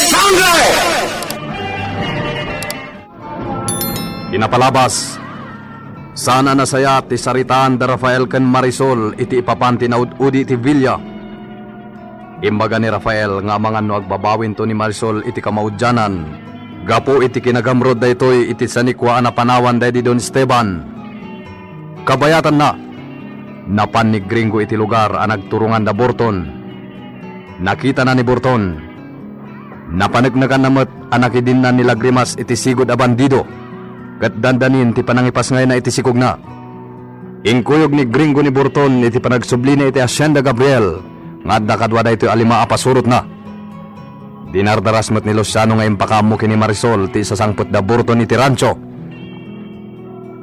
sangre! Kinapalabas, sana nasaya ti saritaan da Rafael ken Marisol iti ipapanti na udi iti Villa. Imbaga ni Rafael nga amangan no agbabawin to ni Marisol iti kamaudyanan. Gapo iti kinagamrod da ito'y iti sanikwa na panawan da di Don Esteban. Kabayatan na, napan ni Gringo iti lugar ang nagturungan da Burton. Nakita na ni Burton. Napanagnagan namat anak idin na nila Grimas iti sigod a bandido. Kat dandanin ti panangipas ngayon na iti sikog na. Ingkuyog ni Gringo ni Burton iti panagsubli na iti Hacienda Gabriel. Nga kadwada ito alima apasurot na. Dinardaras mat ni Luciano nga impakamu kini Marisol ti sasangput da Burton iti rancho.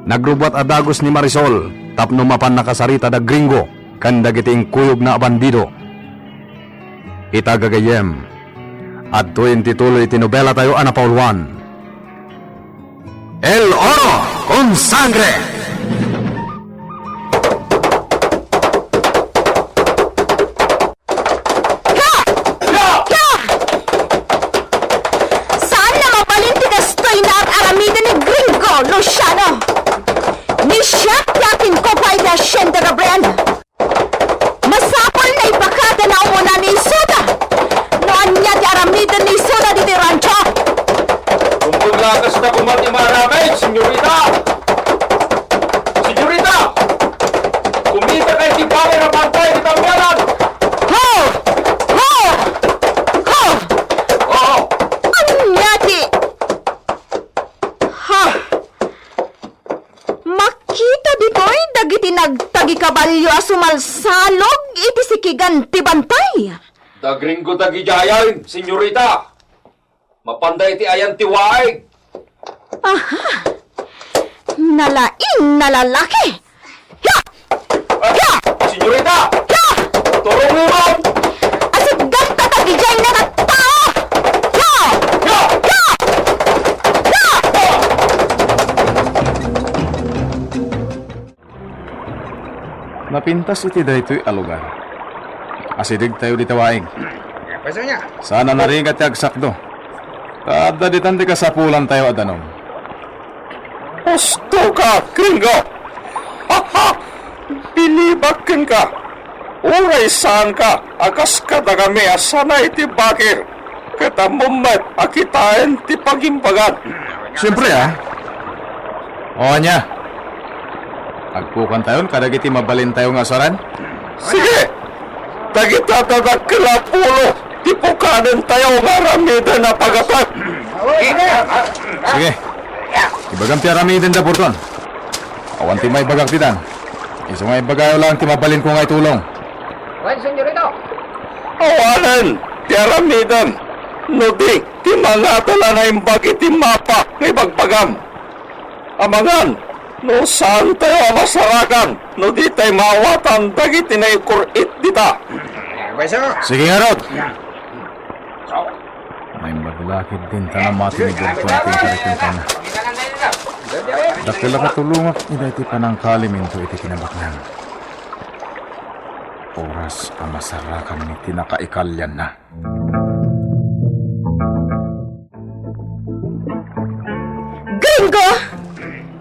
Nagrubat adagos ni Marisol tapno mapan nakasarita da Gringo kan dagiti ingkuyog na bandido. Itagagayem at tuwin tituloy iti nobela tayo ana Paul Juan. El oro con sangre. Saan na mapalintigas to'y na at aramida ni Gringo, Luciano? Ni siya yakin ko pa iti Hacienda Gabriel. Masapol na ipakada na umuna ni Soda. Noan niya di aramida ni Soda di rancho. Kung lakas na kumati maramay, senyorita! Senyorita! Kumita kayo di pare na pantay di tanggalan! Ho! Ho! Ho! Oo! Anya di? Ha? Makita dito'y dagiti nagtagi kabalyo a sumalsalog iti sikigan ti bantay. Da Gringo da gijayan, senyorita! Mapanday ti ayan ti waig! Aha! Nalaing na lalaki! Ya! Ya! Senyorita! Ya! Turong mo! Asit ganta tagijay na tao! Ya! Ya! Ya! Ya! Napintas iti daytoy a lugar. Asidig tayo di tawaing. Sana narigat ti agsakdo. Kada ditan di kasapulan tayo adanom. Gusto ka, Gringo! Haha! Bilibakin ka! Uray saan ka? Akas ka da kami asana iti bakir. Katamumat akitain ti pagimbagan. Siyempre Oo niya. Agpukan tayo, kadagiti mabalin tayo nga saran. Sige! Tagita tadagkila pulo. Tipukanin tayo nga ramida na pagatat. Sige. Ibagam ti aramidin da Burton. Awan ti may bagak titan. Iso nga ibagayo lang ti mabalin ko nga itulong. Awalan! Ti aramidan! Nudi, ti mga tala na imbagi ti mapa ng ibagpagam. Amangan, no saan tayo masarakan, no di tayo mawatan dagiti na ikurit dita. Sige nga Rod. May maglakid din tanamati ni Burton ting karikuntan na. Dakila katulungak ida iti panangkaliminto iti kinabaknan. Oras ang masarakan ni tinakaikalyan na. Gringo!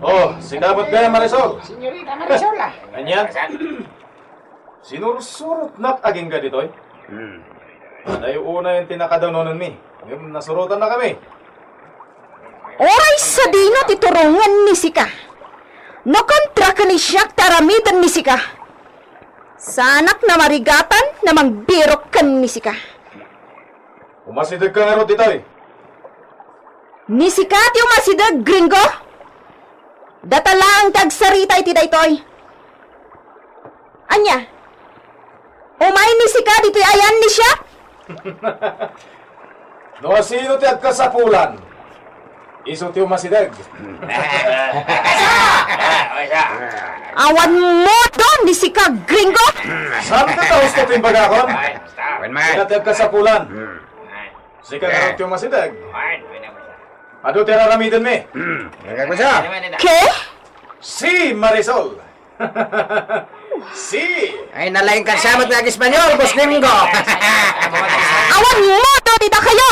Oh, sinabot ka na Marisol. Senyorita Marisol ah. Ganyan? Sinursurot nak aging ka ditoy? Dahil una yung tinakadanonan mi. Ngayon nasurutan na kami. Oray sa dino titurungan ni Sika. No kontra ka ni siyak taramidan ni Sika. Sanak na marigatan na mangbirok kan ni Sika. Umasidag ka nga ro ditoy. Ni Sika ti umasidag, Gringo. Datala ang tagsarita iti daytoy. Anya? Umay ni Sika dito'y ayan ni siya? No, sino ti agkasapulan? Iso ti umasidag. Awan mo doon ni Sika, Gringo. Saan ka taos to timbagakon? Sino ti agkasapulan? Sika nga ro ti umasidag. Ado ti raramidan mi. Ke? Si Marisol. Si. Ay, nalaing kansamat na Espanyol, Boss Gringo. Awan mo doon dito kayo.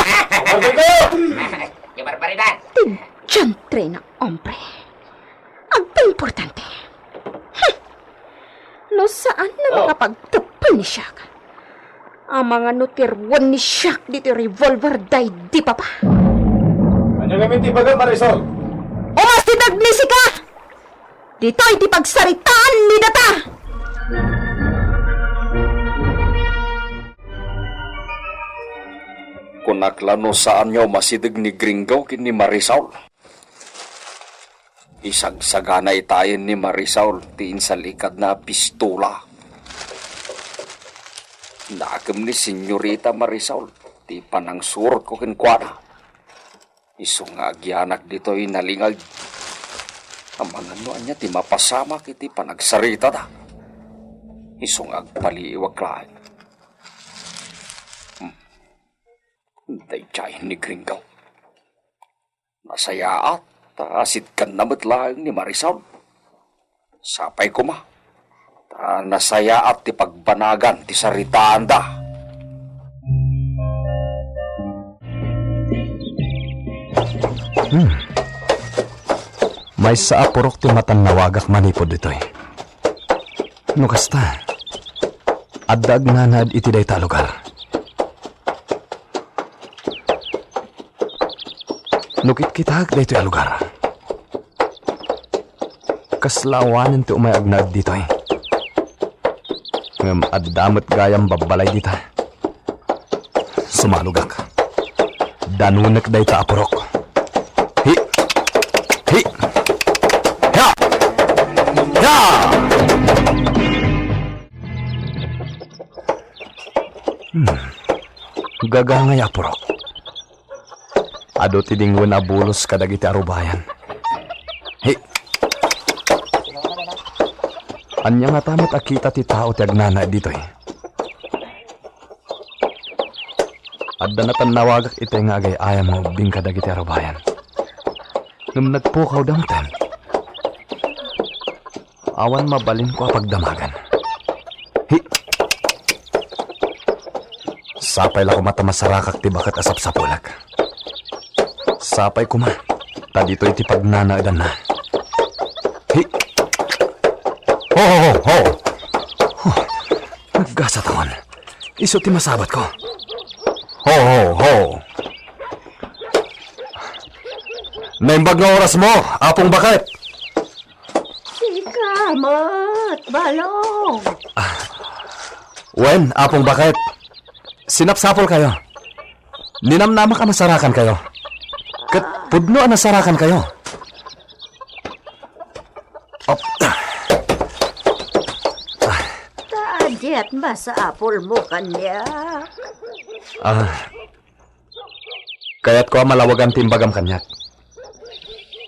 ni Shaq. Ang mga nutirwan ni Shaq dito revolver day di pa pa. Ano namin tibagan, Marisol? Umastidag ni Sika! Dito iti pagsaritaan ni Data! Kung naklano saan nyo masidig ni Gringo kin ni Marisol. Isagsagana itayin ni Marisol tiin sa likad na pistola. Naagam ni Senyorita Marisol ti panang surot ko kinkwana. Isong agyanak dito'y nalingag. Ang mga nuan niya ti mapasama kiti panagsarita da. Isong agpaliiwag lahat. Dayjay ni Gringo. Nasayaat, asit kan namat lang ni Marisol. Sapay ko ma. Nasayaat ti pagbanagan ti saritaan da. May sa apurok ti matan nawagak manipod ditoy. No kasta, addag nanad iti day ta lugar. Nukit kitag daytoy a lugar. Kaslawanan ti umay agnad ditoy. Ngam addamot gayam babbalay dita. Sumalugak. Danunek day ta apurok. Hi! Hi! Ya! Ya! Gagangay apurok. Ado ti dingwen abulos kadagiti arubayan. Hi! Anya nga tamot akita ti tao ti agnana ditoy. Adda na tanawagak iti nga agay ayam nga ubing kadagiti arubayan. Nung nagpukaw damten, awan mabalin ko pagdamagan. Hi! Sapay la ko mata masarakak ti bakat asap sa pulak. Sapay ko ma, ta dito iti pagnanaadan na. Hi! Ho, ho, ho, ho! Huh, naggasa taon. Iso ti masabat ko. Ho, ho, ho! Naimbag nga oras mo, apong bakit? Sika, mat, balong. Wen, apong bakit? Sinapsapol kayo. Ninamnama ka masarakan kayo. Kat pudno ang nasarakan kayo. Tadyat ba sa apol mo kanya? Kaya't ko malawagan timbagam kanyak.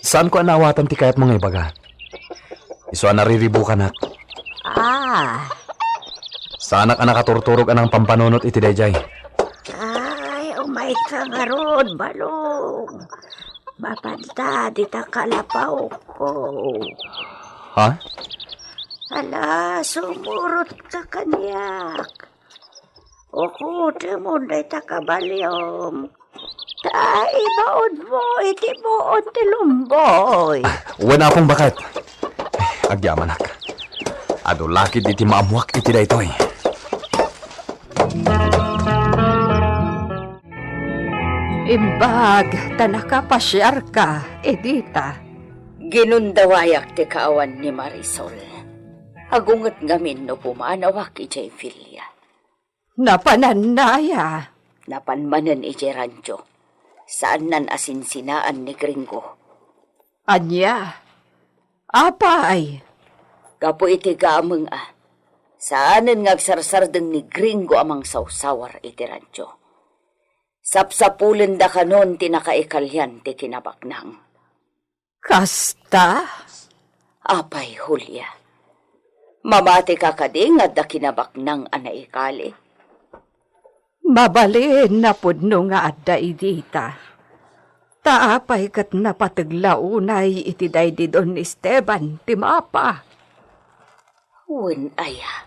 Saan ko anawatan ti kayat mga ibaga? Iso nariribu ka nak. Saanak nakaturturog anang pampanunot iti dayjay. Ay, umay ka nga ron, balong. Mapanta, di ta kalapaw ko. Ha? Ala, sumurot ka kanyak. O kude mo na itakabalyom. Tay, baon mo, iti moon ti lumboy. Wala akong bakit. Agyaman nak. Ado lakid iti maamuak iti daytoy. Imbag, tanaka pasyar ka, Edita. Ginundawayak ti kaawan ni Marisol. Agunget ngamin no pumanawak ijay filya. Napananaya. Napanmanan ijay rancho. Saan nan asinsinaan ni Gringo. Anya, apay. Kapo iti gameng Saanan ngagsarsardeng ni Gringo amang sausawar iti rancho. Sapsapulen da kanon tinakaikalyan ti kinabaknang. Kasta? Apay, Julia. Mamati ka kading at da kinabaknang anaikali. Mabalin na pudno nga adda Edita. Taapay kat napataglaunay iti daydi don ni Esteban, ti mapa. Wen aya.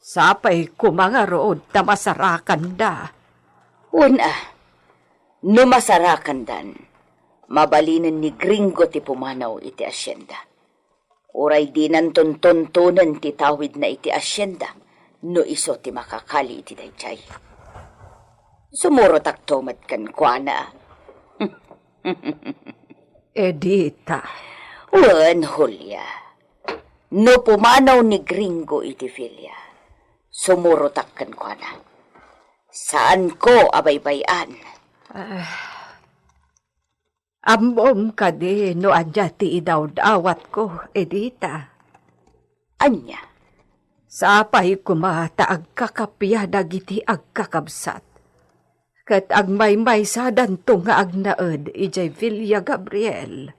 Sapay kumangarood ta masarakan da. Una, numasarakan dan, mabalinan ni Gringo ti pumanaw iti asyenda. Uray di nan tuntunan ti tawid na iti asyenda, no iso ti makakali iti dayjay. Sumuro taktomat kan kuana. Edita. Wen, Julia. No pumanaw ni Gringo iti Filia, sumuro takkan kuana. Saan ko abaybayan? Amom ka di no adya ti idawdawat ko, Edita. Anya? Sapay kumata agkakapya dagiti agkakabsat. Kat agmaymay sadan to nga agnaed ijay Villa Gabriel.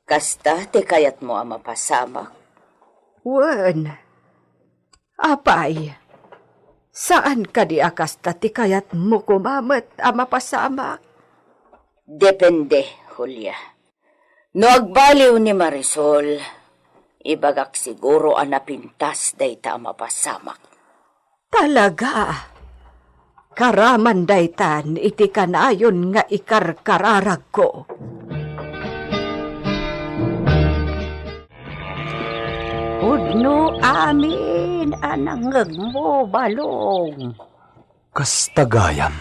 Kasta ti kayat mo ang mapasamak. Wen, apay, saan ka di akasta ti kayat mo kumamet ang mapasamak? Depende, Julia. No agbaliw ni Marisol, ibagak siguro ang napintas dayta ang mapasamak. Talaga, karaman daytan iti kanayon nga ikarkararag ko. Udno amin anangeg mo balong. Kastagayam.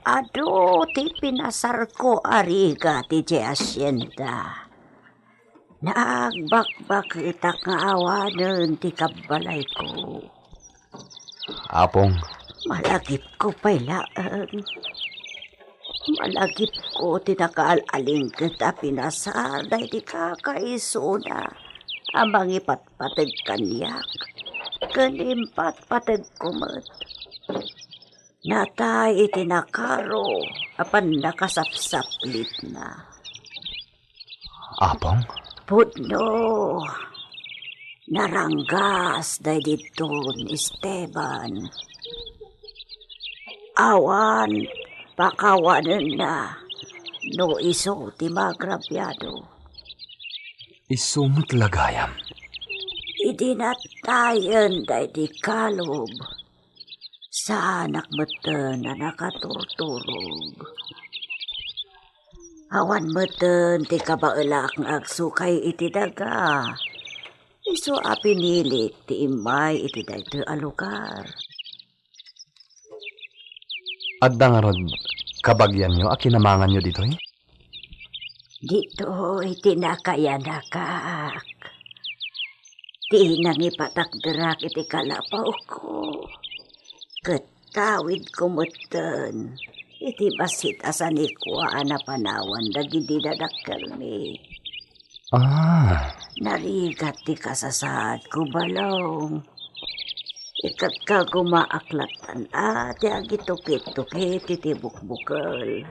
Ado, ti pinasar ko ariga ti asyenda. Naagbakbak itak nga awanan ti kabalay ko. Apong, Malagip ko pailaan. Malagip ko ti nakaaling kita pinasar dahi ti kakaisuna. Amang ipatpatag kanyak. Kanimpat patag kumat. Natay iti nakaro, apan nakasapsaplit na. apong? Pudno, naranggas day dito ni Esteban. Awan, pakawanan na, no iso ti magrabyado. Isumot lagayam. Idinatayan day di kalob. Sa anak meten na nakaturturog. Awan meten ti kabaelak nga agsukay iti daga. Isu a pinilit ti imay iti dayto a lugar. Adda nga rod, kabagyan nyo, akinamangan nyo dito eh? Dito iti nakayanakak. Ti nangipatakderak iti kalapaw ko. Ketawid kumutan. Iti basit asan ikwa na panawan dagiti dadakkel mi. Ah, Narigat ti kasasad ko balong. Ikat ka gumaaklatan ti agitukit-tukit iti bukbukal.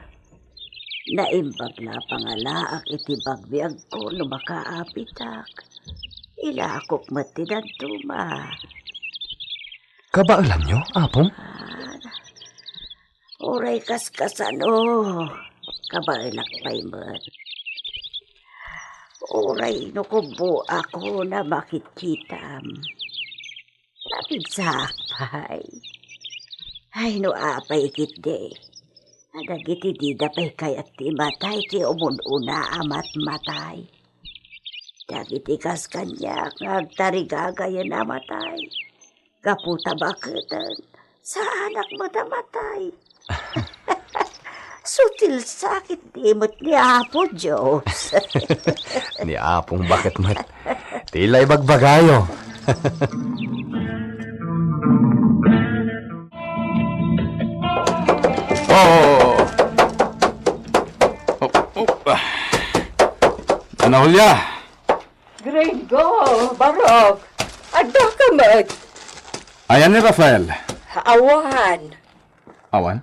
Naimbag na pangalaak iti bagbiag ko no makaapitak. Ilakok matidan tuma. kabaalan nyo, apong? Oray kaskasano, kabailak paymet. Oray no kubo ako na makitkitam. Napigsakpay. Ay no apay kitde. Adagiti di dapay kayat ti matay ti umununa amat matay. Dagiti kas kanya ngagtarigagayan na matay. Kaputa baketan sa anak mo tamatay. Sutil sakit dimot ni Apo Diyos. Ni apong bakit mat? Tila'y bagbagayo. Ano, Julia? Gringo, Barok, adda ka mat. Ayan ni Rafael. Awan, Awan?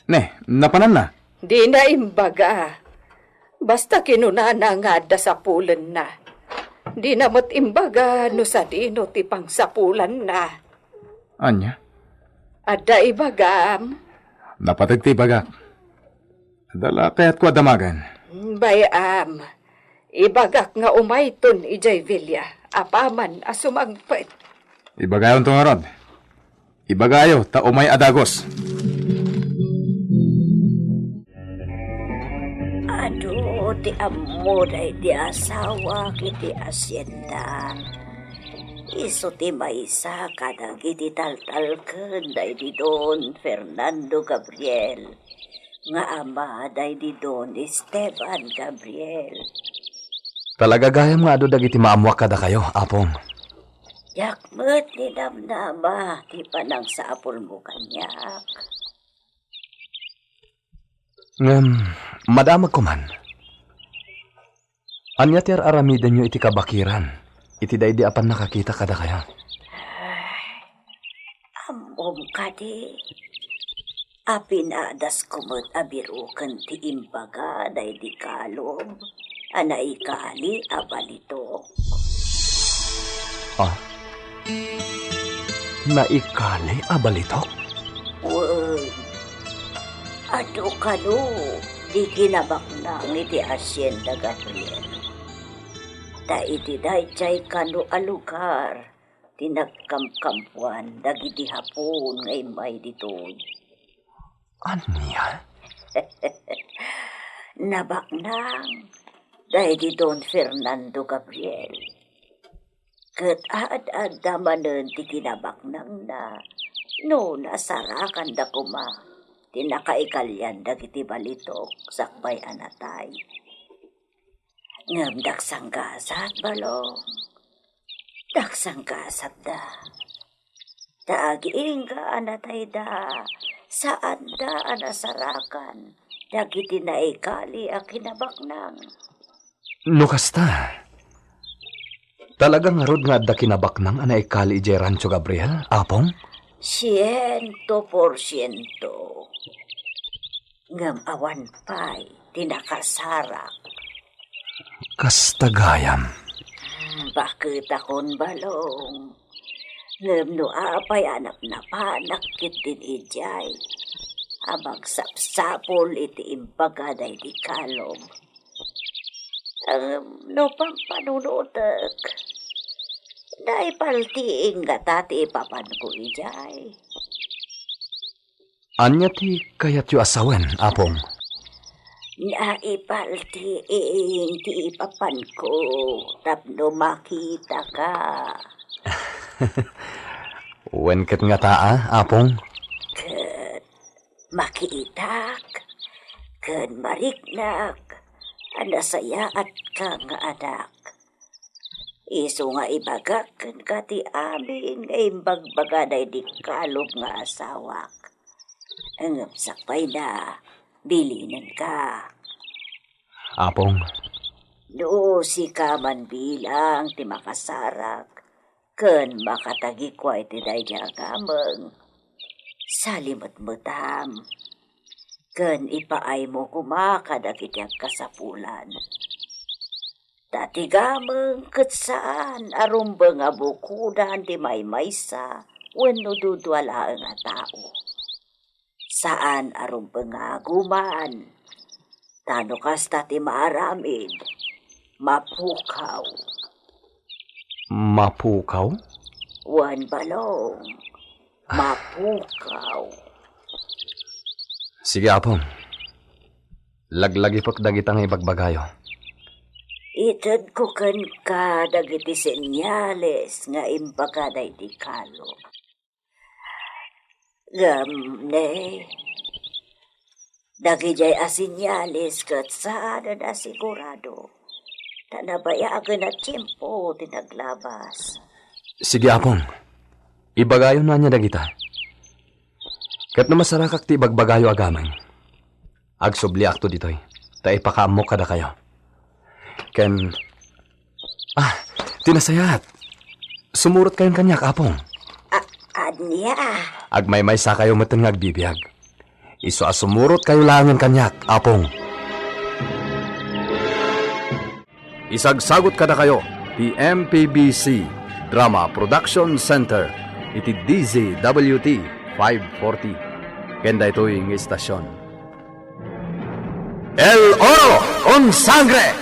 Ne, napanan na. di na imbaga. Basta kinunana nga da sa pulan na. Di na mat imbaga no sa dino ti pang sapulan na. Anya? Adda ibagam, Napatagti bagak. Dala kaya't ko adamagan. bayam. Ibagak nga umayton ijay Villa, apaman asumagpet. Ibagayon to nga rod. Ibagayo, ta umay adagos. Aduh, ti amuday di asawa kiti asyenda. Iso ti maysa kadag iti taltalken day di Don Fernando Gabriel. Nga ama day di Don Esteban Gabriel. Talaga gayam nga ado dagiti maamwak kada kayo, apong. Yakmet ni namnama ti panang sa apol mo kanyak. Madamag ko man. Anya ti aramidan nyo iti kabakiran. Iti day di apan nakakita kada kayo. Ambom ka di. Apinadas kumot abirukan ti imbaga day di kalob. Anaikali abalito. Naikali abalitok? Uy, ado kano, di kinabaknang iti Hacienda Gabriel. Da iti dayjay kano alugar, tinagkamkampuan, dagiti hapon ngay may ditoy. Anya? Nabaknang, dahil di Don Fernando Gabriel. Kat aad damanen ti kinabaknang na, no nasarakan da kuma, tinakaikalyan dagiti balitok sakbay anatay. Ngam daksang gasat balong, daksang gasat da. Daaging ka anatay da, saan da anasarakan, dagiti naikali a kinabaknang. Nukasta. Talagang arod nga adda kinabaknang anaikali ije Rancho Gabriel, apong? 100%. Ngam awan pa'y tinakasarak. Kastagayam. Bakit akon balong? Ngam no apay anak na panak kit din ijay. Abag sapsapol iti impagaday di kalom. No pampanunutek. Naipaltiing gatati ipapan ko ijay. Anya ti kayat yu asawen, apong? Naipaltiing ti ipapan ko tapno makita ka. Wenket nga taa, apong? Ken makiitak, ken mariknak, anasaya at ka nga anak. Iso nga ibagak ken kati amin nga imbagbaganay di kalob nga asawak. Ang sakpay na, bilinan ka. Apong? No, si kaman bilang ti makasarak, ken makatagikwa iti dayjagameng. Salimot-mutam, ken ipaay mo kumakadag iti kasapulan. Tatigameng ket saan arumbeng nga bukudan ti maymaysa wenno dudwala nga tao. Saan arumbeng nga guman, tano kasta ti maaramid, mapukaw. Mapukaw? Wan balong, mapukaw. Sige, apong. Laglagi pok dagitang ibagbagayo. Itad ko kan ka dagiti senyales nga imbagaday di kalo. Gamne, dagijay asinyales kat saan na sigurado. Tanabayagan na tiyempo tinaglabas. Sige, apong. Ibagayo na niya dagita. Kat na masarakak ti bagbagayo agamang. Agsubli akto ditoy. Ta ipakaamok kada kayo. Ken... tinasayat. Sumurot kayong kanyak, apong. Anya? Agmay-may sa kayo matan nga agbibiyag. Iso asumurot kayo langan kanyak, apong. Isagsagot kada kayo. Ti MPBC Drama Production Center. Iti DZWT 540. Kenda ito'y istasyon. El Oro on Sangre!